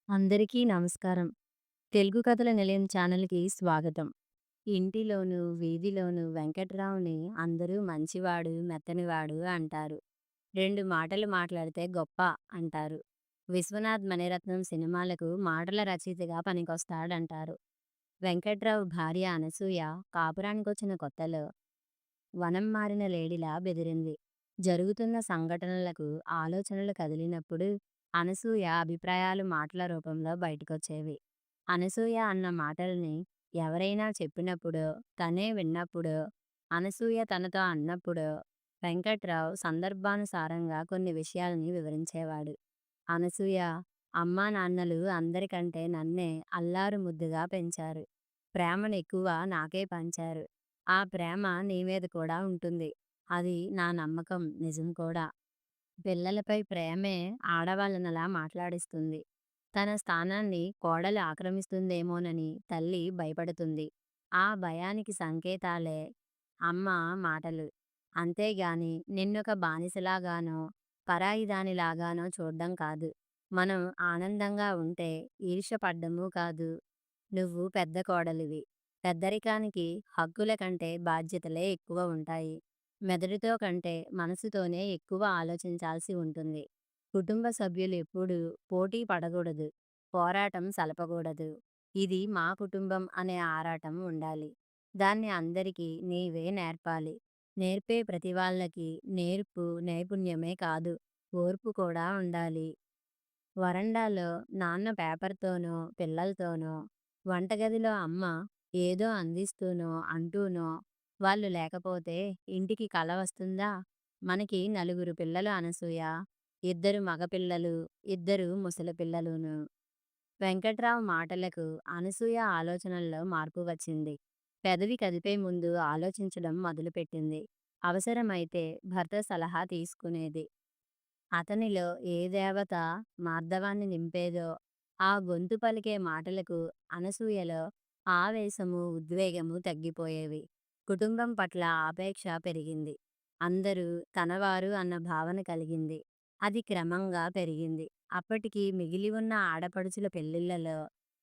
అందరికీ నమస్కారం. తెలుగు కథల నిలయం ఛానల్‌కి స్వాగతం. ఇంటిలోను, వీధిలోను వెంకట్రావుని అందరూ మంచివాడు, మెత్తనివాడు అంటారు. 2 మాటలు మాట్లాడితే గొప్ప అంటారు. విశ్వనాథ్ మణిరత్నం సినిమాలకు మాటల రచయితగా పనికొస్తాడంటారు. వెంకట్రావు భార్య అనసూయ కాపురానికొచ్చిన కొత్తలో వనం మారిన లేడిలా బెదిరింది. జరుగుతున్న సంఘటనలకు ఆలోచనలు కదిలినప్పుడు అనసూయ అభిప్రాయాలు మాటల రూపంలో బయటకొచ్చేవి. అనసూయ అన్న మాటల్ని ఎవరైనా చెప్పినప్పుడో, తనే విన్నప్పుడో, అనసూయ తనతో అన్నప్పుడో వెంకట్రావు సందర్భానుసారంగా కొన్ని విషయాల్ని వివరించేవాడు. అనసూయ, అమ్మా నాన్నలు అందరికంటే నన్నే అల్లారు ముద్దుగా పెంచారు. ప్రేమనెక్కువ నాకే పంచారు. ఆ ప్రేమ నీ మీద కూడా ఉంటుంది. అది నా నమ్మకం, నిజం కూడా. పిల్లలపై ప్రేమే ఆడవాళ్ళనలా మాట్లాడిస్తుంది. తన స్థానాన్ని కోడలు ఆక్రమిస్తుందేమోనని తల్లి భయపడుతుంది. ఆ భయానికి సంకేతాలే అమ్మ మాటలు. అంతేగాని నిన్నొక బానిసలాగానో, పరాయిదానిలాగానో చూడ్డం కాదు. మనం ఆనందంగా ఉంటే ఈర్ష్య పడ్డమూ కాదు. నువ్వు పెద్ద కోడలివి. పెద్దరికానికి హక్కుల కంటే బాధ్యతలే ఎక్కువ ఉంటాయి. మెదడుతో కంటే మనసుతోనే ఎక్కువ ఆలోచించాల్సి ఉంటుంది. కుటుంబ సభ్యులు ఎప్పుడూ పోటీ పడకూడదు. పోరాటం సలపకూడదు. ఇది మా కుటుంబం అనే ఆరాటం ఉండాలి. దాన్ని అందరికీ నీవే నేర్పాలి. నేర్పే ప్రతి వాళ్ళకి నేర్పు నైపుణ్యమే కాదు, ఓర్పు కూడా ఉండాలి. వరండాలో నాన్న పేపర్‌తోనో, పిల్లలతోనో, వంటగదిలో అమ్మ ఏదో అందిస్తూనో, అంటూనో వాళ్ళు లేకపోతే ఇంటికి కల వస్తుందా? మనకి నలుగురు పిల్లలు అనసూయ. ఇద్దరు మగపిల్లలు, ఇద్దరు ముసలి పిల్లలును. వెంకట్రావు మాటలకు అనసూయ ఆలోచనల్లో మార్పు వచ్చింది. పెదవి కదిపే ముందు ఆలోచించడం మొదలుపెట్టింది. అవసరమైతే భర్త సలహా తీసుకునేది. అతనిలో ఏ దేవత మార్దవాన్ని నింపేదో ఆ గొంతు పలికే మాటలకు అనసూయలో ఆవేశము, ఉద్వేగము తగ్గిపోయేవి. కుటుంబం పట్ల ఆపేక్ష పెరిగింది. అందరూ తనవారు అన్న భావన కలిగింది. అది క్రమంగా పెరిగింది. అప్పటికి మిగిలి ఉన్న ఆడపడుచుల పెళ్ళిళ్ళలో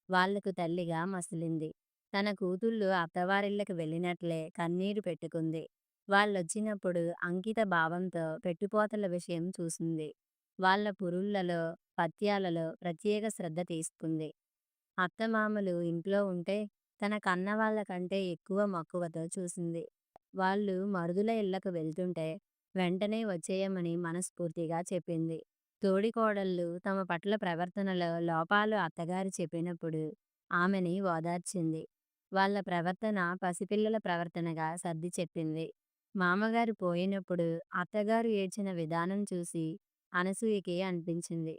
వాళ్లకు తల్లిగా మసిలింది. తన కూతుళ్ళు అత్తవారిళ్ళకి వెళ్ళినట్లే కన్నీరు పెట్టుకుంది. వాళ్ళొచ్చినప్పుడు అంకిత భావంతో పెట్టుపోతల విషయం చూసింది. వాళ్ళ పురుళ్ళలో, పత్యాలలో ప్రత్యేక శ్రద్ధ తీసుకుంది. అత్తమామలు ఇంట్లో ఉంటే తన కన్నవాళ్ళ కంటే ఎక్కువ మక్కువతో చూసింది. వాళ్ళు మరుదుల ఇళ్ళకు వెళ్తుంటే వెంటనే వచ్చేయమని మనస్ఫూర్తిగా చెప్పింది. తోడికోడళ్ళు తమ పట్ల ప్రవర్తనలో లోపాలు అత్తగారు చెప్పినప్పుడు ఆమెని ఓదార్చింది. వాళ్ళ ప్రవర్తన పసిపిల్లల ప్రవర్తనగా సర్ది చెప్పింది. మామగారు పోయినప్పుడు అత్తగారు ఏడ్చిన విధానం చూసి అనసూయకి అనిపించింది.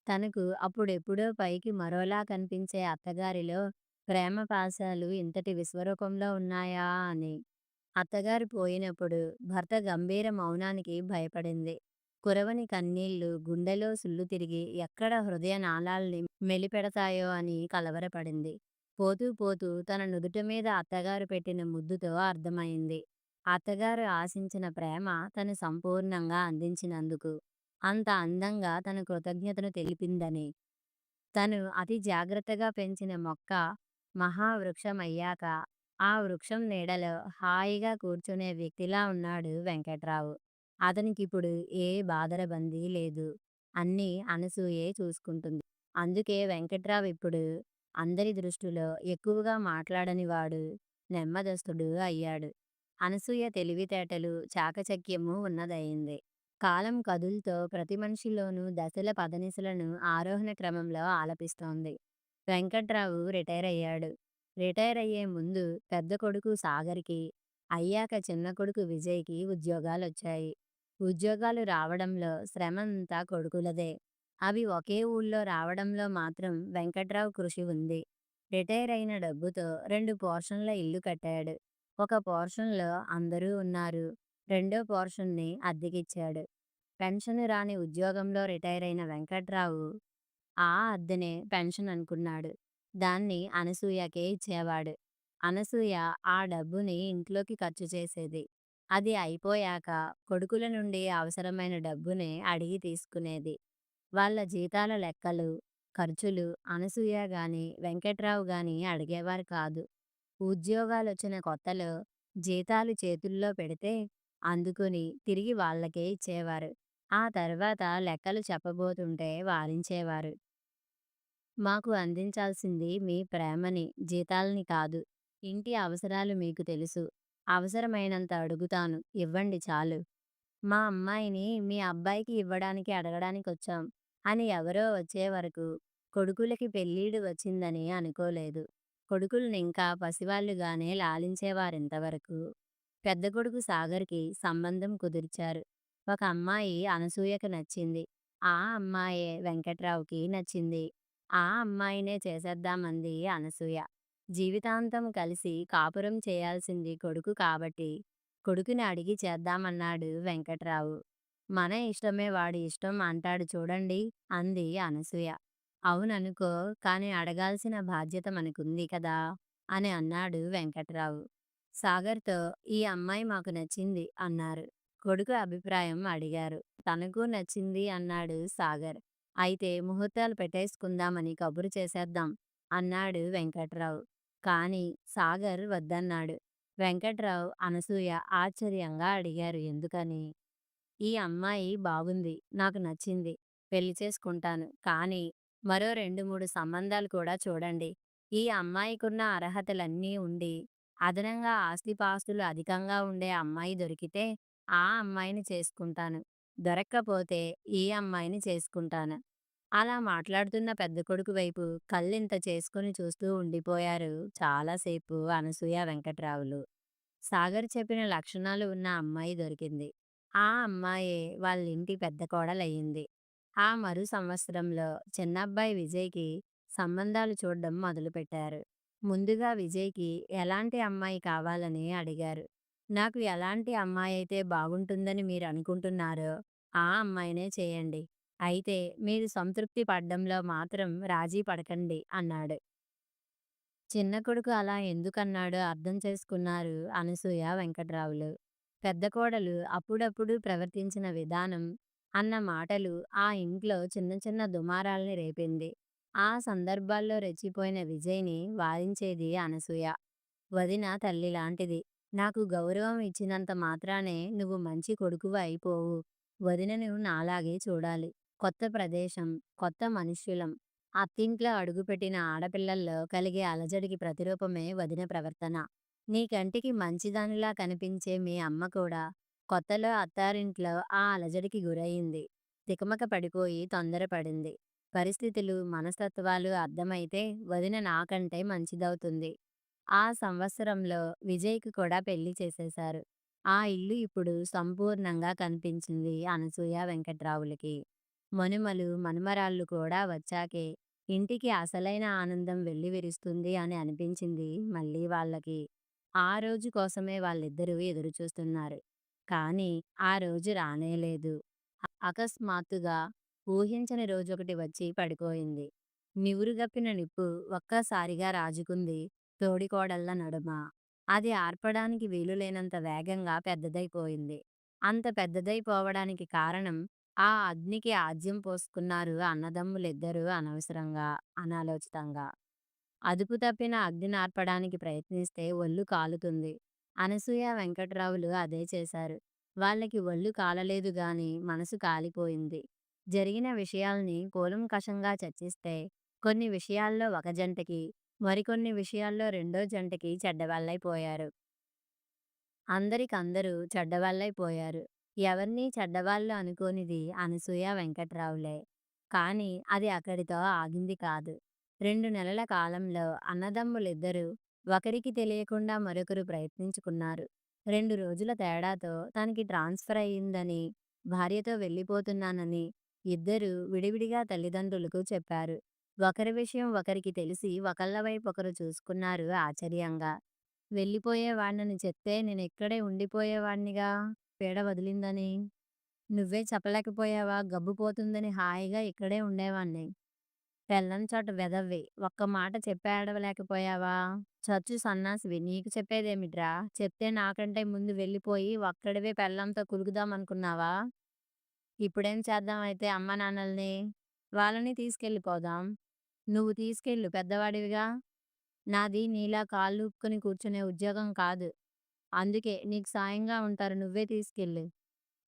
తనకు అప్పుడెప్పుడో పైకి మరోలా కనిపించే అత్తగారిలో ప్రేమ పాశాలు ఇంతటి విశ్వరూపంలో ఉన్నాయా అని. అత్తగారు పోయినప్పుడు భర్త గంభీర మౌనానికి భయపడింది. కురవని కన్నీళ్లు గుండెలో సుళ్ళు తిరిగి ఎక్కడ హృదయ నాళాల్ని మెలిపెడతాయో అని కలవరపడింది. పోతూ పోతూ తన నుదుట మీద అత్తగారు పెట్టిన ముద్దుతో అర్థమైంది. అత్తగారు ఆశించిన ప్రేమ తను సంపూర్ణంగా అందించినందుకు, అంత అందంగా తన కృతజ్ఞతను తెలిపిందని. తను అతి జాగ్రత్తగా పెంచిన మొక్క మహావృక్షమయ్యాక ఆ వృక్షం నీడలో హాయిగా కూర్చునే వ్యక్తిలా ఉన్నాడు వెంకట్రావు. అతనికిప్పుడు ఏ బాదరబందీ లేదు. అన్నీ అనసూయే చూసుకుంటుంది. అందుకే వెంకట్రావు ఇప్పుడు అందరి దృష్టిలో ఎక్కువగా మాట్లాడనివాడు, నెమ్మదస్తుడు అయ్యాడు. అనసూయ తెలివితేటలు, చాకచక్యము ఉన్నదయింది. కాలం కదుల్తో ప్రతి మనిషిలోనూ దశల పదనిసలను ఆరోహణ క్రమంలో ఆలపిస్తోంది. వెంకట్రావు రిటైర్ అయ్యాడు. రిటైర్ అయ్యే ముందు పెద్ద కొడుకు సాగర్‌కి, అయ్యాక చిన్న కొడుకు విజయ్‌కి ఉద్యోగాలొచ్చాయి. ఉద్యోగాలు రావడంలో శ్రమంతా కొడుకులదే. అవి ఒకే ఊళ్ళో రావడంలో మాత్రం వెంకట్రావు కృషి ఉంది. రిటైర్ అయిన డబ్బుతో 2 పోర్షన్ల ఇల్లు కట్టాడు. ఒక పోర్షన్‌లో అందరూ ఉన్నారు. రెండో పోర్షన్‌ని అద్దెకిచ్చాడు. పెన్షన్ రాని ఉద్యోగంలో రిటైర్ అయిన వెంకట్రావు ఆ అద్దెనే పెన్షన్ అనుకున్నాడు. దాన్ని అనసూయకే ఇచ్చేవాడు. అనసూయ ఆ డబ్బుని ఇంట్లోకి ఖర్చు చేసేది. అది అయిపోయాక కొడుకుల నుండి అవసరమైన డబ్బుని అడిగి తీసుకునేది. వాళ్ళ జీతాల లెక్కలు, ఖర్చులు అనసూయ గాని, వెంకట్రావు గాని అడిగేవారు కాదు. ఉద్యోగాలొచ్చిన కొత్తలో జీతాలు చేతుల్లో పెడితే అందుకుని తిరిగి వాళ్ళకే ఇచ్చేవారు. ఆ తర్వాత లెక్కలు చెప్పబోతుంటే వారించేవారు. మాకు అందించాల్సింది మీ ప్రేమని, జీతాల్ని కాదు. ఇంటి అవసరాలు మీకు తెలుసు. అవసరమైనంత అడుగుతాను. ఇవ్వండి చాలు. మా అమ్మాయిని మీ అబ్బాయికి ఇవ్వడానికి అడగడానికొచ్చాం అని ఎవరో వచ్చే వరకు కొడుకులకి పెళ్ళీడు వచ్చిందని అనుకోలేదు. కొడుకుల్నింకా పసివాళ్ళుగానే లాలించేవారింతవరకు. పెద్ద కొడుకు సాగర్‌కి సంబంధం కుదిర్చారు. ఒక అమ్మాయి అనసూయకి నచ్చింది. ఆ అమ్మాయే వెంకట్రావుకి నచ్చింది. ఆ అమ్మాయినే చేసేద్దామంది అనసూయ. జీవితాంతం కలిసి కాపురం చేయాల్సింది కొడుకు కాబట్టి కొడుకుని అడిగి చేద్దామన్నాడు వెంకట్రావు. మన ఇష్టమే వాడి ఇష్టం అంటాడు చూడండి అంది అనసూయ. అవుననుకో, కానీ అడగాల్సిన బాధ్యత మనకుంది కదా అని అన్నాడు వెంకట్రావు. సాగర్‌తో ఈ అమ్మాయి మాకు నచ్చింది అన్నారు. కొడుకు అభిప్రాయం అడిగారు. తనకు నచ్చింది అన్నాడు సాగర్. అయితే ముహూర్తాలు పెట్టేసుకుందామని కబురు చేసేద్దాం అన్నాడు వెంకట్రావు. కానీ సాగర్ వద్దన్నాడు. వెంకట్రావు, అనసూయ ఆశ్చర్యంగా అడిగారు ఎందుకని? ఈ అమ్మాయి బాగుంది. నాకు నచ్చింది. పెళ్లి చేసుకుంటాను. కానీ మరో 2, 3 సంబంధాలు కూడా చూడండి. ఈ అమ్మాయికున్న అర్హతలన్నీ ఉండి, అదనంగా ఆస్తిపాస్తులు అధికంగా ఉండే అమ్మాయి దొరికితే ఆ అమ్మాయిని చేసుకుంటాను. దొరక్కపోతే ఈ అమ్మాయిని చేసుకుంటాను. అలా మాట్లాడుతున్న పెద్ద కొడుకు వైపు కళ్ళింత చేసుకొని చూస్తూ ఉండిపోయారు చాలాసేపు అనసూయ, వెంకట్రావులు. సాగర్ చెప్పిన లక్షణాలు ఉన్న అమ్మాయి దొరికింది. ఆ అమ్మాయే వాళ్ళింటి పెద్ద కోడలయ్యింది. ఆ మరు సంవత్సరంలో చిన్నబ్బాయి విజయ్‌కి సంబంధాలు చూడ్డం మొదలుపెట్టారు. ముందుగా విజయ్‌కి ఎలాంటి అమ్మాయి కావాలని అడిగారు. నాకు ఎలాంటి అమ్మాయైతే బాగుంటుందని మీరనుకుంటున్నారో ఆ అమ్మాయినే చేయండి. అయితే మీరు సంతృప్తి పడ్డంలో మాత్రం రాజీ పడకండి అన్నాడు. చిన్న కొడుకు అలా ఎందుకన్నాడో అర్థం చేసుకున్నారు అనసూయ, వెంకట్రావులు. పెద్ద కోడలు అప్పుడప్పుడు ప్రవర్తించిన విధానం, అన్న మాటలు ఆ ఇంట్లో చిన్న చిన్న దుమారాల్ని రేపింది. ఆ సందర్భాల్లో రెచ్చిపోయిన విజయ్‌ని వారించేది అనసూయ. వదిన తల్లిలాంటిది. నాకు గౌరవం ఇచ్చినంత మాత్రానే నువ్వు మంచి కొడుకువి అయిపోవు. వదినను నాలాగే చూడాలి. కొత్త ప్రదేశం, కొత్త మనుష్యులం. అత్తింట్లో అడుగుపెట్టిన ఆడపిల్లల్లో కలిగే అలజడికి ప్రతిరూపమే వదిన ప్రవర్తన. నీ కంటికి మంచిదానిలా కనిపించే మీ అమ్మ కూడా కొత్తలో అత్తారింట్లో ఆ అలజడికి గురయింది. తికమక పడిపోయి తొందరపడింది. పరిస్థితులు, మనస్తత్వాలు అర్థమైతే వదిన నాకంటే మంచిదవుతుంది. ఆ సంవత్సరంలో విజయ్‌కి కూడా పెళ్లి చేసేశారు. ఆ ఇల్లు ఇప్పుడు సంపూర్ణంగా కనిపించింది అనసూయ, వెంకట్రావులకి. మనుమలు, మనుమరాళ్ళు కూడా వచ్చాకే ఇంటికి అసలైన ఆనందం వెల్లివిరుస్తుంది అని అనిపించింది మళ్ళీ వాళ్ళకి. ఆ రోజు కోసమే వాళ్ళిద్దరూ ఎదురుచూస్తున్నారు. కానీ ఆ రోజు రానేలేదు. అకస్మాత్తుగా ఊహించని రోజొకటి వచ్చి పడిపోయింది. నివురుగప్పిన నిప్పు ఒక్కసారిగా రాజుకుంది తోడికోడళ్ళ నడుమ. అది ఆర్పడానికి వీలులేనంత వేగంగా పెద్దదైపోయింది. అంత పెద్దదైపోవడానికి కారణం ఆ అగ్నికి ఆజ్యం పోసుకున్నారు అన్నదమ్ములిద్దరూ అనవసరంగా, అనాలోచితంగా. అదుపు తప్పిన అగ్నినార్పడానికి ప్రయత్నిస్తే ఒళ్ళు కాలుతుంది. అనసూయ, వెంకట్రావులు అదే చేశారు. వాళ్ళకి ఒళ్ళు కాలలేదు గాని మనసు కాలిపోయింది. జరిగిన విషయాల్ని కూలంకషంగా చర్చిస్తే కొన్ని విషయాల్లో ఒక జంటకి, మరికొన్ని విషయాల్లో రెండో జంటకి చెడ్డవాళ్ళైపోయారు. అందరికందరూ చెడ్డవాళ్ళైపోయారు. ఎవరినీ చెడ్డవాళ్ళు అనుకోనిది అనసూయ, వెంకట్రావులే. కానీ అది అక్కడితో ఆగింది కాదు. 2 నెలల కాలంలో అన్నదమ్ములిద్దరూ ఒకరికి తెలియకుండా మరొకరు ప్రయత్నించుకున్నారు. 2 రోజుల తేడాతో తనకి ట్రాన్స్‌ఫర్ అయిందని, భార్యతో వెళ్ళిపోతున్నానని ఇద్దరూ విడివిడిగా తల్లిదండ్రులకు చెప్పారు. ఒకరి విషయం ఒకరికి తెలిసి ఒకళ్ళ వైపు ఒకరు చూసుకున్నారు ఆశ్చర్యంగా. వెళ్ళిపోయేవాడినని చెప్తే నేనిక్కడే ఉండిపోయేవాడినిగా పీడ వదిలిందని. నువ్వే చెప్పలేకపోయావా గబ్బు పోతుందని హాయిగా ఇక్కడే ఉండేవాణ్ణి. పెళ్ళాం చోట వెధవవి. ఒక్క మాట చెప్పి ఏడవలేకపోయావా? చచ్చు సన్నాసివి. నీకు చెప్పేదేమిట్రా? చెప్తే నాకంటే ముందు వెళ్ళిపోయి ఒక్కడివే పెళ్ళాంతో కులుకుదామనుకున్నావా? ఇప్పుడేం చేద్దాం అయితే అమ్మానాన్నల్ని? వాళ్ళని తీసుకెళ్ళిపోదాం. నువ్వు తీసుకెళ్ళు పెద్దవాడివిగా. నాది నీలా కాళ్ళూపుకొని కూర్చునే ఉద్యోగం కాదు. అందుకే నీకు సాయంగా ఉంటారు. నువ్వే తీసుకెళ్ళు.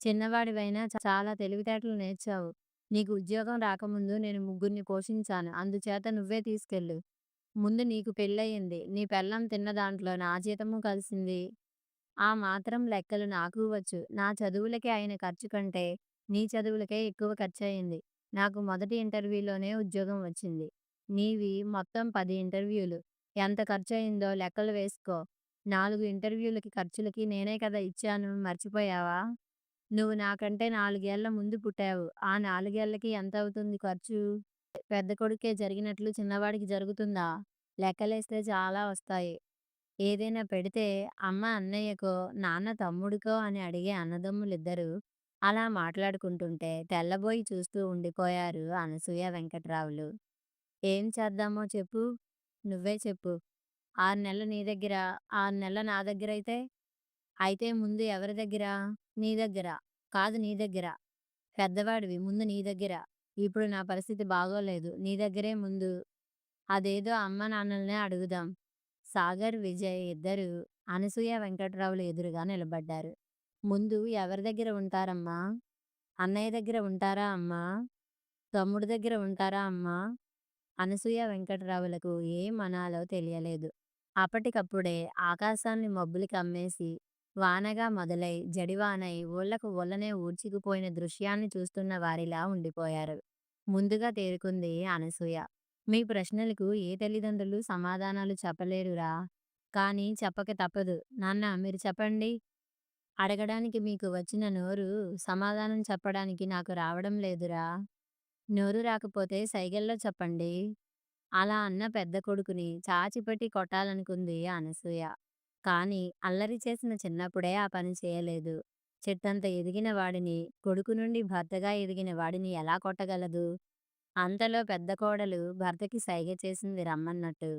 చిన్నవాడివైనా చాలా తెలివితేటలు నేర్చావు. నీకు ఉద్యోగం రాకముందు నేను ముగ్గురిని పోషించాను. అందుచేత నువ్వే తీసుకెళ్ళు. ముందు నీకు పెళ్ళయింది. నీ పెళ్ళాం తిన్న దాంట్లో నా జీతమూ కలిసింది. ఆ మాత్రం లెక్కలు నాకూ వచ్చు. నా చదువులకి అయిన ఖర్చు కంటే నీ చదువులకే ఎక్కువ ఖర్చయింది. నాకు మొదటి ఇంటర్వ్యూలోనే ఉద్యోగం వచ్చింది. నీవి మొత్తం 10 ఇంటర్వ్యూలు. ఎంత ఖర్చయిందో లెక్కలు వేసుకో. 4 ఇంటర్వ్యూలకి ఖర్చులకి నేనే కదా ఇచ్చాను. మర్చిపోయావా? నువ్వు నాకంటే 4 ఏళ్ల ముందు పుట్టావు. ఆ 4 ఏళ్లకి ఎంతవుతుంది ఖర్చు? పెద్ద కొడుక్కే జరిగినట్లు చిన్నవాడికి జరుగుతుందా? లెక్కలేస్తే చాలా వస్తాయి. ఏదైనా పెడితే అమ్మ అన్నయ్యకో, నాన్న తమ్ముడికో అని అడిగే అన్నదమ్ములిద్దరూ అలా మాట్లాడుకుంటుంటే తెల్లబోయి చూస్తూ ఉండిపోయారు అనసూయ, వెంకట్రావులు. ఏం చేద్దామో చెప్పు? నువ్వే చెప్పు. 6 నెలలు నీ దగ్గర, 6 నెలలు నా దగ్గరైతే? అయితే ముందు ఎవరి దగ్గర? నీ దగ్గర. కాదు నీ దగ్గర. పెద్దవాడివి ముందు నీ దగ్గర. ఇప్పుడు నా పరిస్థితి బాగోలేదు. నీ దగ్గరే ముందు. అదేదో అమ్మానాన్నలనే అడుగుదాం. సాగర్, విజయ్ ఇద్దరూ అనసూయ, వెంకట్రావులు ఎదురుగా నిలబడ్డారు. ముందు ఎవరి దగ్గర ఉంటారమ్మా? అన్నయ్య దగ్గర ఉంటారా అమ్మా? తమ్ముడి దగ్గర ఉంటారా అమ్మా? అనసూయ, వెంకట్రావులకు ఏం అనాలో తెలియలేదు. అప్పటికప్పుడే ఆకాశాన్ని మబ్బులు కమ్మేసి, వానగా మొదలై, జడివానై ఊళ్ళకు ఊళ్ళనే ఊడ్చుకుపోయిన దృశ్యాన్ని చూస్తున్న వారిలా ఉండిపోయారు. ముందుగా తేరుకుంది అనసూయ. మీ ప్రశ్నలకు ఏ తల్లిదండ్రులు సమాధానాలు చెప్పలేరురా. కానీ చెప్పక తప్పదు. నాన్న మీరు చెప్పండి. అడగడానికి మీకు వచ్చిన నోరు, సమాధానం చెప్పడానికి నాకు రావడం లేదురా. నోరు రాకపోతే సైగల్లో చెప్పండి. అలా అన్న పెద్ద కొడుకుని చాచిపట్టి కొట్టాలనుకుంది అనసూయ. కానీ అల్లరి చేసిన చిన్నప్పుడే ఆ పని చేయలేదు. చెట్టంత ఎదిగిన వాడిని, కొడుకు నుండి భర్తగా ఎదిగిన వాడిని ఎలా కొట్టగలదు? అంతలో పెద్ద కోడలు భర్తకి సైగ చేసింది రమ్మన్నట్టు.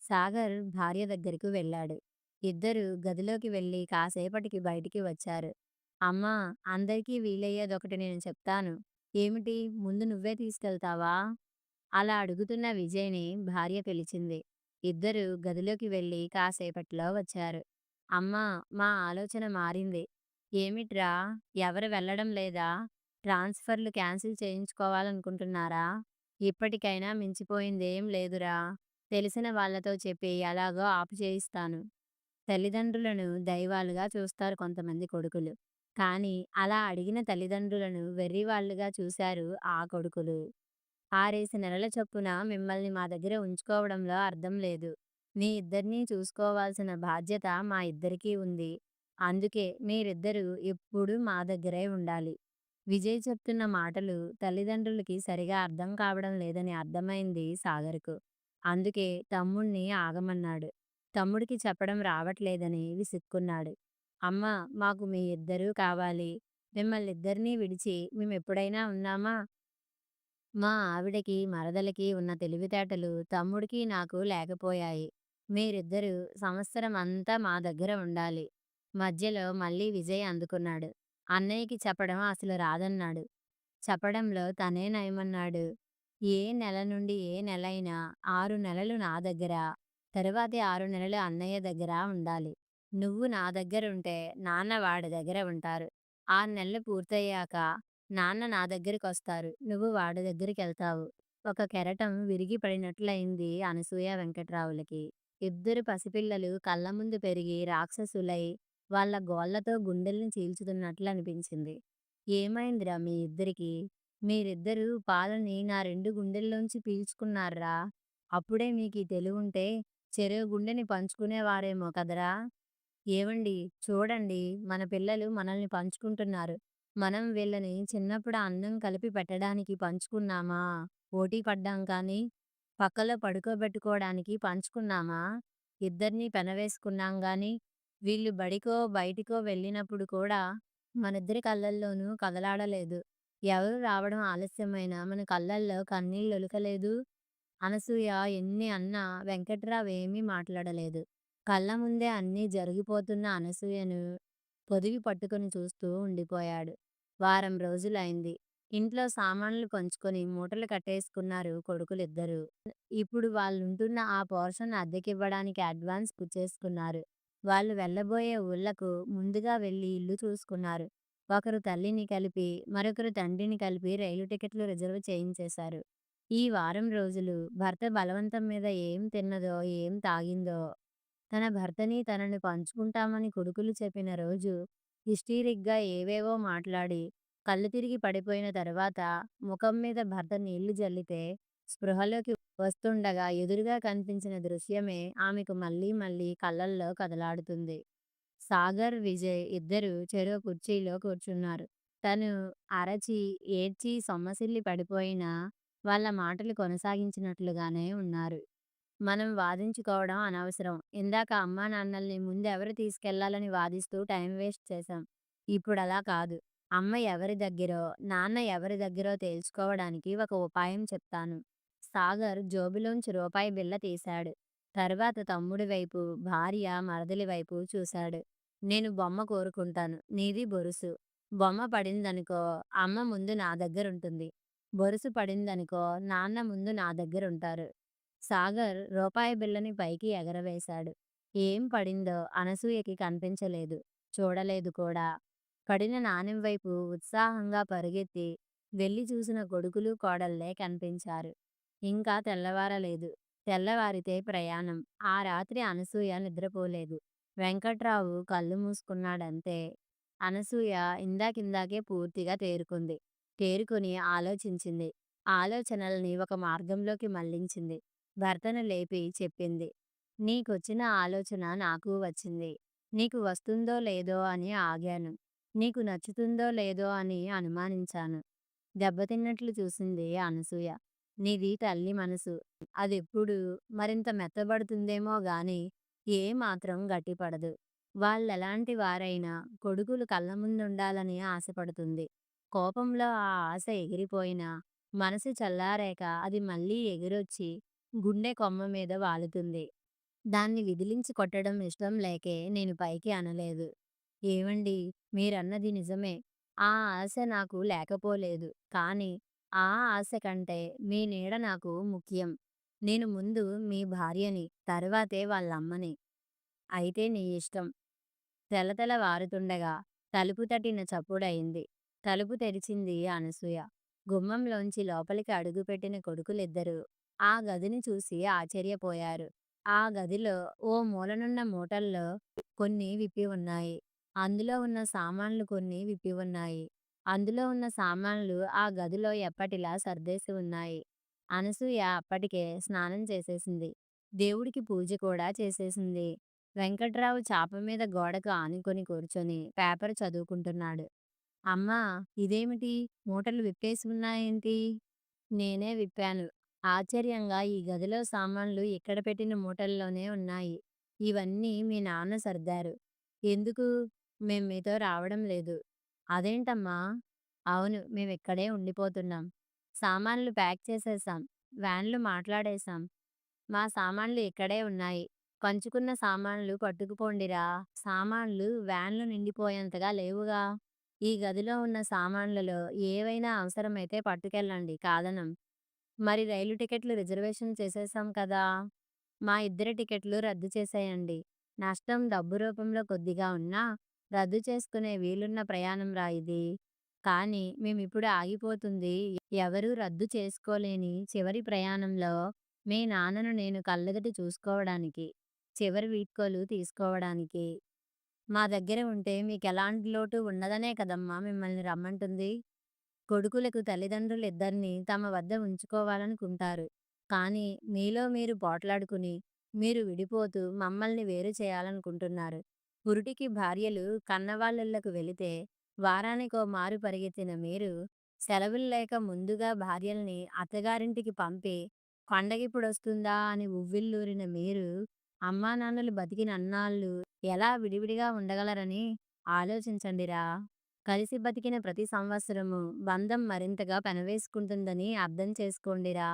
సాగర్ భార్య దగ్గరకు వెళ్ళాడు. ఇద్దరూ గదిలోకి వెళ్ళి కాసేపటికి బయటికి వచ్చారు. అమ్మా, అందరికీ వీలయ్యేదొకటి నేను చెప్తాను. ఏమిటి? ముందు నువ్వే తీసుకెళ్తావా? అలా అడుగుతున్న విజయ్‌ని భార్య పిలిచింది. ఇద్దరూ గదిలోకి వెళ్ళి కాసేపట్లో వచ్చారు. అమ్మా, మా ఆలోచన మారింది. ఏమిట్రా? ఎవరు వెళ్ళడం లేదా? ట్రాన్స్‌ఫర్‌లు క్యాన్సిల్ చేయించుకోవాలనుకుంటున్నారా? ఇప్పటికైనా మించిపోయిందేం లేదురా. తెలిసిన వాళ్ళతో చెప్పి ఎలాగో ఆపు చేయిస్తాను. తల్లిదండ్రులను దైవాలుగా చూస్తారు కొంతమంది కొడుకులు. కానీ అలా అడిగిన తల్లిదండ్రులను వెర్రివాళ్లుగా చూశారు ఆ కొడుకులు. 6 నెలల చొప్పున మిమ్మల్ని మా దగ్గర ఉంచుకోవడంలో అర్థం లేదు. మీ ఇద్దరినీ చూసుకోవాల్సిన బాధ్యత మా ఇద్దరికీ ఉంది. అందుకే మీరిద్దరూ ఎప్పుడూ మా దగ్గరే ఉండాలి. విజయ్ చెప్తున్న మాటలు తల్లిదండ్రులకి సరిగా అర్థం కావడం లేదని అర్థమైంది సాగర్‌కు. అందుకే తమ్ముణ్ణి ఆగమన్నాడు. తమ్ముడికి చెప్పడం రావట్లేదని విసుక్కున్నాడు. అమ్మా, మాకు మీ ఇద్దరూ కావాలి. మిమ్మల్నిద్దరినీ విడిచి మేమెప్పుడైనా ఉన్నామా? మా ఆవిడకి, మరదలికి ఉన్న తెలివితేటలు తమ్ముడికి నాకు లేకపోయాయి. మీరిద్దరూ సంవత్సరం అంతా మా దగ్గర ఉండాలి. మధ్యలో మళ్ళీ విజయ్ అందుకున్నాడు. అన్నయ్యకి చెప్పడం అసలు రాదన్నాడు. చెప్పడంలో తనే నయమన్నాడు. ఏ నెల నుండి ఏ నెలైనా 6 నెలలు నా దగ్గర, తరువాతి 6 నెలలు అన్నయ్య దగ్గర ఉండాలి. నువ్వు నా దగ్గరుంటే నాన్న వాడి దగ్గర ఉంటారు. 6 నెలలు పూర్తయ్యాక నాన్న నా దగ్గరికొస్తారు. నువ్వు వాడి దగ్గరికెళ్తావు. ఒక కెరటం విరిగి పడినట్లయింది అనసూయ, వెంకట్రావులకి. ఇద్దరు పసిపిల్లలు కళ్ళ ముందు పెరిగి రాక్షసులై వాళ్ళ గోళ్ళతో గుండెల్ని చీల్చుతున్నట్లనిపించింది. ఏమైందిరా మీ ఇద్దరికీ? మీరిద్దరూ పాలని నా 2 గుండెల్లోంచి పీల్చుకున్నార్రా. అప్పుడే మీకీ తెలివుంటే చెరో గుండెని పంచుకునేవారేమో కదరా! ఏవండీ చూడండి, మన పిల్లలు మనల్ని పంచుకుంటున్నారు. మనం వీళ్ళని చిన్నప్పుడు అన్నం కలిపి పెట్టడానికి పంచుకున్నామా? పోటీ పడ్డాం కానీ, పక్కలో పడుకోబెట్టుకోడానికి పంచుకున్నామా? ఇద్దరినీ పెనవేసుకున్నాం గానీ, వీళ్ళు బడికో, బయటికో వెళ్ళినప్పుడు కూడా మనిద్దరి కళ్ళల్లోనూ కదలాడలేదు. ఎవరు రావడం ఆలస్యమైనా మన కళ్ళల్లో కన్నీళ్ళొలుకలేదు. అనసూయ ఎన్ని అన్నా వెంకట్రావు ఏమీ మాట్లాడలేదు. కళ్ళ ముందే అన్నీ జరిగిపోతున్న అనసూయను పొదివి పట్టుకుని చూస్తూ ఉండిపోయాడు. వారం రోజులైంది. ఇంట్లో సామాన్లు పంచుకొని మూటలు కట్టేసుకున్నారు కొడుకులిద్దరూ. ఇప్పుడు వాళ్ళుంటున్న ఆ పోర్షన్ అద్దెకివ్వడానికి అడ్వాన్స్ పుచ్చేసుకున్నారు. వాళ్ళు వెళ్ళబోయే ఊళ్ళకు ముందుగా వెళ్లి ఇల్లు చూసుకున్నారు. ఒకరు తల్లిని కలిపి, మరొకరు తండ్రిని కలిపి రైలు టికెట్లు రిజర్వ్ చేయించేశారు. ఈ వారం రోజులు భర్త బలవంతం మీద ఏం తిన్నదో, ఏం తాగిందో, తన భర్తని తనని పంచుకుంటామని కొడుకులు చెప్పిన రోజు హిస్టీరిక్‌గా ఏవేవో మాట్లాడి, కళ్ళు తిరిగి పడిపోయిన తరువాత ముఖం మీద భర్త నీళ్లు జల్లితే స్పృహలోకి వస్తుండగా ఎదురుగా కనిపించిన దృశ్యమే ఆమెకు మళ్ళీ మళ్ళీ కళ్ళల్లో కదలాడుతుంది. సాగర్, విజయ్ ఇద్దరూ చెరో కుర్చీలో కూర్చున్నారు. తను అరచి, ఏడ్చి సొమ్మసిల్లి పడిపోయినా వాళ్ళ మాటలు కొనసాగించినట్లుగానే ఉన్నారు. మనం వాదించుకోవడం అనవసరం. ఇందాక అమ్మానాన్నల్ని ముందెవరు తీసుకెళ్ళాలని వాదిస్తూ టైం వేస్ట్ చేశాం. ఇప్పుడలా కాదు. అమ్మ ఎవరి దగ్గరో, నాన్న ఎవరి దగ్గరో తేల్చుకోవడానికి ఒక ఉపాయం చెప్తాను. సాగర్ జేబులోంచి రూపాయి బిళ్ళ తీశాడు. తర్వాత తమ్ముడి వైపు, భార్య, మరదలి వైపు చూశాడు. నేను బొమ్మ కోరుకుంటాను. నీది బొరుసు. బొమ్మ పడిందనుకో అమ్మ ముందు నా దగ్గరుంటుంది. బొరుసు పడిందనుకో నాన్న ముందు నా దగ్గరుంటారు. సాగర్ రూపాయి బిళ్ళని పైకి ఎగరవేశాడు. ఏం పడిందో అనసూయకి కనిపించలేదు. చూడలేదు కూడా. పడిన నాణెం వైపు ఉత్సాహంగా పరుగెత్తి వెళ్లి చూసిన కొడుకులు, కోడళ్ళే కనిపించారు. ఇంకా తెల్లవారలేదు. తెల్లవారితే ప్రయాణం. ఆ రాత్రి అనసూయ నిద్రపోలేదు. వెంకట్రావు కళ్ళు మూసుకున్నాడంతే. అనసూయ ఇందాకిందాకే పూర్తిగా తేరుకుంది. తేరుకుని ఆలోచించింది. ఆలోచనల్ని ఒక మార్గంలోకి మళ్లించింది. భర్తను లేపి చెప్పింది. నీకొచ్చిన ఆలోచన నాకూ వచ్చింది. నీకు వస్తుందో లేదో అని ఆగాను. నీకు నచ్చుతుందో లేదో అని అనుమానించాను. దెబ్బతిన్నట్లు చూసింది అనసూయ. నీది తల్లి మనసు. అదెప్పుడూ మరింత మెత్తబడుతుందేమో గాని ఏ మాత్రం గట్టిపడదు. వాళ్ళెలాంటి వారైనా కొడుకులు కళ్ళ ముందుండాలని ఆశపడుతుంది. కోపంలో ఆ ఆశ ఎగిరిపోయినా మనసు చల్లారాక అది మళ్ళీ ఎగిరొచ్చి గుండె కొమ్మ మీద వాలుతుంది. దాన్ని విదిలించి కొట్టడం ఇష్టం లేకే నేను పైకి అనలేదు. ఏవండీ! మీరన్నది నిజమే. ఆ ఆశ నాకు లేకపోలేదు. కానీ ఆ ఆశ కంటే మీ నీడ నాకు ముఖ్యం. నేను ముందు మీ భార్యని, తరువాతే వాళ్ళమ్మని. అయితే నీ ఇష్టం. తెలతెలవారుతుండగా తలుపు తట్టిన చప్పుడయింది. తలుపు తెరిచింది అనసూయ. గుమ్మంలోంచి లోపలికి అడుగుపెట్టిన కొడుకులిద్దరూ ఆ గదిని చూసి ఆశ్చర్యపోయారు. ఆ గదిలో ఓ మూలనున్న మూటల్లో కొన్ని విప్పి ఉన్నాయి. అందులో ఉన్న సామాన్లు కొన్ని విప్పి ఉన్నాయి. అందులో ఉన్న సామాన్లు ఆ గదిలో ఎప్పటిలా సర్దేసి ఉన్నాయి. అనసూయ అప్పటికే స్నానం చేసేసింది. దేవుడికి పూజ కూడా చేసేసింది. వెంకట్రావు చాప మీద గోడకు ఆనుకొని కూర్చొని పేపర్ చదువుకుంటున్నాడు. అమ్మా! ఇదేమిటి? మూటలు విప్పేసి ఉన్నాయేంటి? నేనే విప్పాను. ఆశ్చర్యంగా ఈ గదిలో సామాన్లు ఇక్కడ పెట్టిన మూటల్లోనే ఉన్నాయి. ఇవన్నీ మీ నాన్న సర్దారు. ఎందుకు? మేం మీతో రావడం లేదు. అదేంటమ్మా? అవును. మేమిక్కడే ఉండిపోతున్నాం. సామాన్లు ప్యాక్ చేసేశాం. వ్యాన్లు మాట్లాడేశాం. మా సామాన్లు ఇక్కడే ఉన్నాయి. పంచుకున్న సామాన్లు పట్టుకుపోండిరా. సామాన్లు వ్యాన్లు నిండిపోయేంతగా లేవుగా. ఈ గదిలో ఉన్న సామాన్లలో ఏవైనా అవసరమైతే పట్టుకెళ్ళండి కాదనం. మరి రైలు టికెట్లు రిజర్వేషన్ చేసేశాం కదా! మా ఇద్దరి టికెట్లు రద్దు చేసేయండి. నష్టం డబ్బు రూపంలో కొద్దిగా ఉన్నా రద్దు చేసుకునే వీలున్న ప్రయాణంరా ఇది. కానీ మేమిప్పుడు ఆగిపోతుంది ఎవరూ రద్దు చేసుకోలేని చివరి ప్రయాణంలో మీ నాన్నను నేను కళ్ళెదుట చూసుకోవడానికి, చివరి వీడ్కోలు తీసుకోవడానికి. మా దగ్గర ఉంటే మీకెలాంటి లోటు ఉండదనే కదమ్మా మిమ్మల్ని రమ్మంటుంది. కొడుకులకు తల్లిదండ్రులిద్దరినీ తమ వద్ద ఉంచుకోవాలనుకుంటారు. కానీ మీలో మీరు పోట్లాడుకుని, మీరు విడిపోతూ మమ్మల్ని వేరు చేయాలనుకుంటున్నారు. పురిటికి భార్యలు కన్నవాళ్ళిళ్ళకు వెళితే వారానికో మారు పరిగెత్తిన మీరు, సెలవులు లేక ముందుగా భార్యల్ని అత్తగారింటికి పంపి, పండగిప్పుడొస్తుందా అని ఉవ్విళ్ళూరిన మీరు, అమ్మానాన్నలు బతికినన్నాళ్ళు ఎలా విడివిడిగా ఉండగలరని ఆలోచించండిరా. కలిసి బతికిన ప్రతి సంవత్సరము బంధం మరింతగా పెనవేసుకుంటుందని అర్థం చేసుకోండిరా.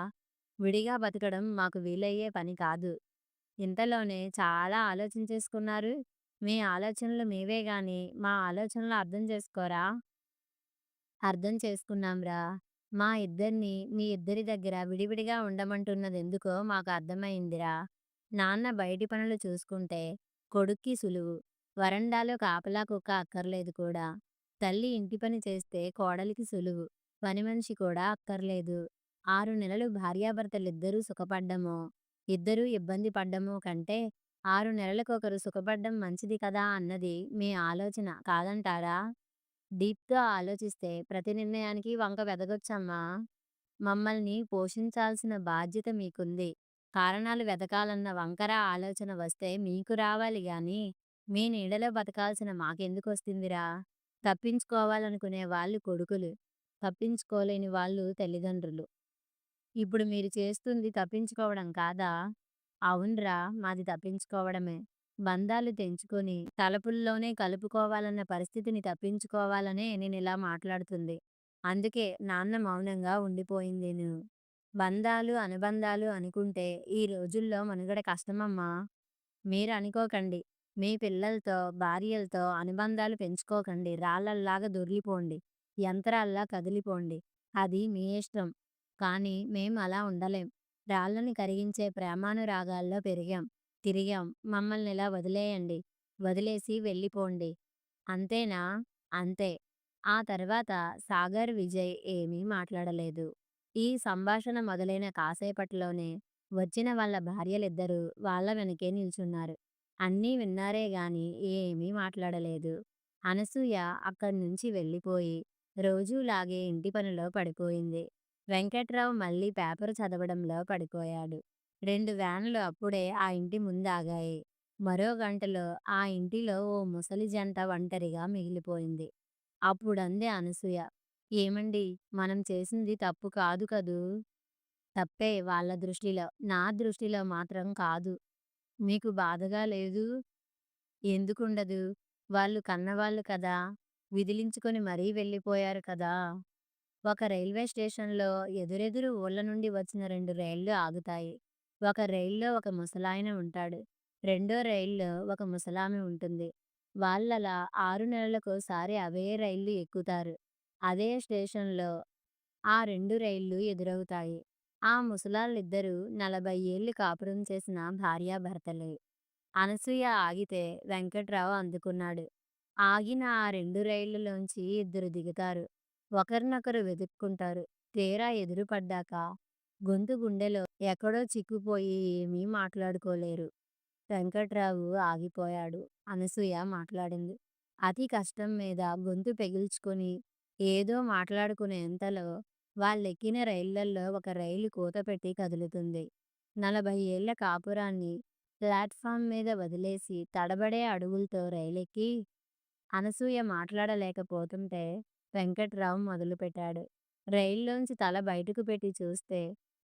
విడిగా బతకడం మాకు వీలయ్యే పని కాదు. ఇంతలోనే చాలా ఆలోచించేసుకున్నారు. మీ ఆలోచనలు మీవే గాని మా ఆలోచనలు అర్థం చేసుకోరా? అర్థం చేసుకున్నాంరా. మా ఇద్దరిని మీ ఇద్దరి దగ్గర విడివిడిగా ఉండమంటున్నదెందుకో మాకు అర్థమయిందిరా. నాన్న బయటి పనులు చూసుకుంటే కొడుక్కి సులువు. వరండాలో కాపలా కుక్క అక్కర్లేదు కూడా. తల్లి ఇంటి పని చేస్తే కోడలికి సులువు. పనిమనిషి కూడా అక్కర్లేదు. 6 నెలలు భార్యాభర్తలిద్దరూ సుఖపడ్డమో, ఇద్దరూ ఇబ్బంది పడ్డమో కంటే 6 నెలలకొకరు సుఖపడ్డం మంచిది కదా అన్నది మీ ఆలోచన కాదంటారా? డీప్‌గా ఆలోచిస్తే ప్రతి నిర్ణయానికి వంక వెదగొచ్చమ్మా. మమ్మల్ని పోషించాల్సిన బాధ్యత మీకుంది. కారణాలు వెతకాలన్న వంకర ఆలోచన వస్తే మీకు రావాలి గానీ, మీ నీడలో బతకాల్సిన మాకెందుకొస్తుందిరా? తప్పించుకోవాలనుకునే వాళ్ళు కొడుకులు. తప్పించుకోలేని వాళ్ళు తల్లిదండ్రులు. ఇప్పుడు మీరు చేస్తుంది తప్పించుకోవడం కాదా? అవునురా! మాది తప్పించుకోవడమే. బంధాలు తెంచుకొని తలుపుల్లోనే కలుపుకోవాలన్న పరిస్థితిని తప్పించుకోవాలనే నేనిలా మాట్లాడుతుంది. అందుకే నాన్న మౌనంగా ఉండిపోయిందీను. బంధాలు, అనుబంధాలు అనుకుంటే ఈ రోజుల్లో మనుగడ కష్టమమ్మా! మీరనుకోకండి. మీ పిల్లలతో, భార్యలతో అనుబంధాలు పెంచుకోకండి. రాళ్ళల్లాగా దొర్లిపోండి. యంత్రాల్లా కదిలిపోండి. అది మీ ఇష్టం. కానీ మేం అలా ఉండలేం. రాళ్ళని కరిగించే ప్రేమానురాగాల్లో పెరిగాం, తిరిగాం. మమ్మల్నిలా వదిలేయండి. వదిలేసి వెళ్ళిపోండి. అంతేనా? అంతే. ఆ తర్వాత సాగర్, విజయ్ ఏమీ మాట్లాడలేదు. ఈ సంభాషణ మొదలైన కాసేపట్లోనే వచ్చిన వాళ్ళ భార్యలిద్దరూ వాళ్ళ వెనకే నిల్చున్నారు. అన్నీ విన్నారే గాని ఏమీ మాట్లాడలేదు. అనసూయ అక్కడ్నుంచి వెళ్ళిపోయి రోజూలాగే ఇంటి పనిలో పడిపోయింది. వెంకట్రావు మళ్ళీ పేపరు చదవడంలో పడిపోయాడు. 2 వ్యాన్లు అప్పుడే ఆ ఇంటి ముందాగాయి. మరో గంటలో ఆ ఇంటిలో ఓ ముసలి జంట ఒంటరిగా మిగిలిపోయింది. అప్పుడంది అనసూయ, ఏమండీ, మనం చేసింది తప్పు కాదు కదూ? తప్పే వాళ్ళ దృష్టిలో. నా దృష్టిలో మాత్రం కాదు. మీకు బాధగా లేదూ? ఎందుకుండదు? వాళ్ళు కన్నవాళ్ళు కదా! విదిలించుకొని మరీ వెళ్ళిపోయారు కదా! ఒక రైల్వే స్టేషన్‌లో ఎదురెదురు ఊళ్ళ నుండి వచ్చిన 2 రైళ్లు ఆగుతాయి. ఒక రైల్లో ఒక ముసలాయన ఉంటాడు. రెండో రైల్లో ఒక ముసలామె ఉంటుంది. వాళ్ళలా 6 నెలలకోసారి అవే రైళ్లు ఎక్కుతారు. అదే స్టేషన్‌లో ఆ 2 రైళ్లు ఎదురవుతాయి. ఆ ముసలాళ్ళిద్దరూ 40 ఏళ్లు కాపురం చేసిన భార్యాభర్తలే. అనసూయ ఆగితే వెంకట్రావు అందుకున్నాడు. ఆగిన ఆ 2 రైళ్లలోంచి ఇద్దరు దిగుతారు. ఒకరినొకరు వెతుక్కుంటారు. తీరా ఎదురుపడ్డాక గొంతు గుండెలో ఎక్కడో చిక్కుపోయి ఏమీ మాట్లాడుకోలేరు. వెంకట్రావు ఆగిపోయాడు. అనసూయ మాట్లాడింది. అతి కష్టం మీద గొంతు పెగిల్చుకొని ఏదో మాట్లాడుకునేంతలో వాళ్ళెక్కిన రైళ్ళల్లో ఒక రైలు కూతపెట్టి కదులుతుంది. 40 ఏళ్ల కాపురాన్ని ప్లాట్‌ఫాం మీద వదిలేసి తడబడే అడుగులతో రైలెక్కి అనసూయ మాట్లాడలేకపోతుంటే వెంకట్రావు మొదలుపెట్టాడు. రైల్లోంచి తల బయటకు పెట్టి చూస్తే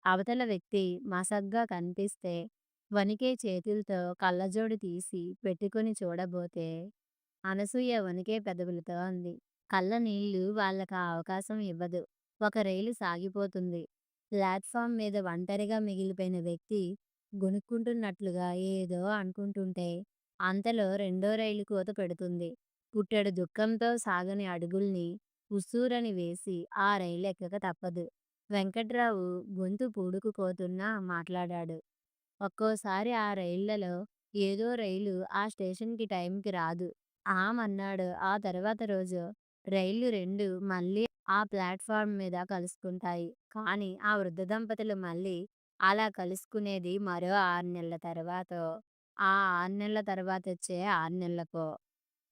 అవతల వ్యక్తి మసగ్గా కనిపిస్తే వణికే చేతులతో కళ్ళజోడు తీసి పెట్టుకుని చూడబోతే అనసూయ వణికే పెదవులతో అంది. కళ్ళ నీళ్ళు వాళ్ళకా అవకాశం ఇవ్వదు. ఒక రైలు సాగిపోతుంది. ప్లాట్‌ఫాం మీద ఒంటరిగా మిగిలిపోయిన వ్యక్తి గొణుక్కుంటున్నట్లుగా ఏదో అనుకుంటుంటే అంతలో రెండో రైలు కూత పెడుతుంది. పుట్టెడు దుఃఖంతో సాగని అడుగుల్ని ఉస్సూరని వేసి ఆ రైలెక్కక తప్పదు. వెంకట్రావు గొంతు పూడుకుపోతున్నా మాట్లాడాడు. ఒక్కోసారి ఆ రైళ్ళలో ఏదో రైలు ఆ స్టేషన్‌కి టైంకి రాదు. మన్నాడు ఆ తర్వాత రోజు రైళ్లు 2 మళ్ళీ ఆ ప్లాట్‌ఫాం మీద కలుసుకుంటాయి. కానీ ఆ వృద్ధ దంపతులు మళ్ళీ అలా కలుసుకునేది మరో 6 నెలల తర్వాతో, ఆ 6 నెలల తర్వాతొచ్చే 6 నెలలకో.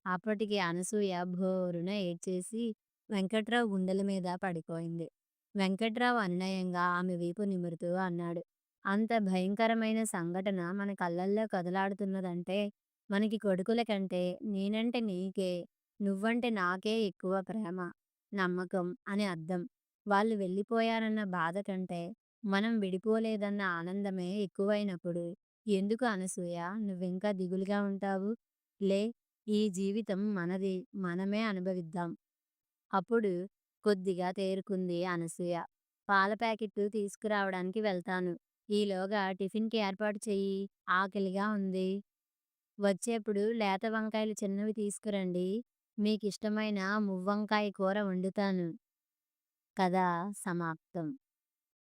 అప్పటికి అనసూయ భోరున ఏడ్చేసి వెంకట్రావు గుండెల మీద పడిపోయింది. వెంకట్రావు అన్యాయంగా ఆమె వీపు నిమురుతూ అన్నాడు. అంత భయంకరమైన సంఘటన మన కళ్ళల్లో కదలాడుతున్నదంటే మనకి కొడుకుల కంటే నేనంటే నీకే, నువ్వంటే నాకే ఎక్కువ ప్రేమ, నమ్మకం అని అర్థం. వాళ్ళు వెళ్ళిపోయారన్న బాధ కంటే మనం విడిపోలేదన్న ఆనందమే ఎక్కువైనప్పుడు ఎందుకు అనసూయ నువ్వింకా దిగులుగా ఉంటావు? లే, ఈ జీవితం మనది. మనమే అనుభవిద్దాం. అప్పుడు కొద్దిగా తేరుకుంది అనసూయ. పాల ప్యాకెట్టు తీసుకురావడానికి వెళ్తాను. ఈలోగా టిఫిన్‌కి ఏర్పాటు చెయ్యి. ఆకలిగా ఉంది. వచ్చేప్పుడు లేత వంకాయలు చిన్నవి తీసుకురండి. మీకిష్టమైన మువ్వంకాయ కూర వండుతాను. కథ సమాప్తం.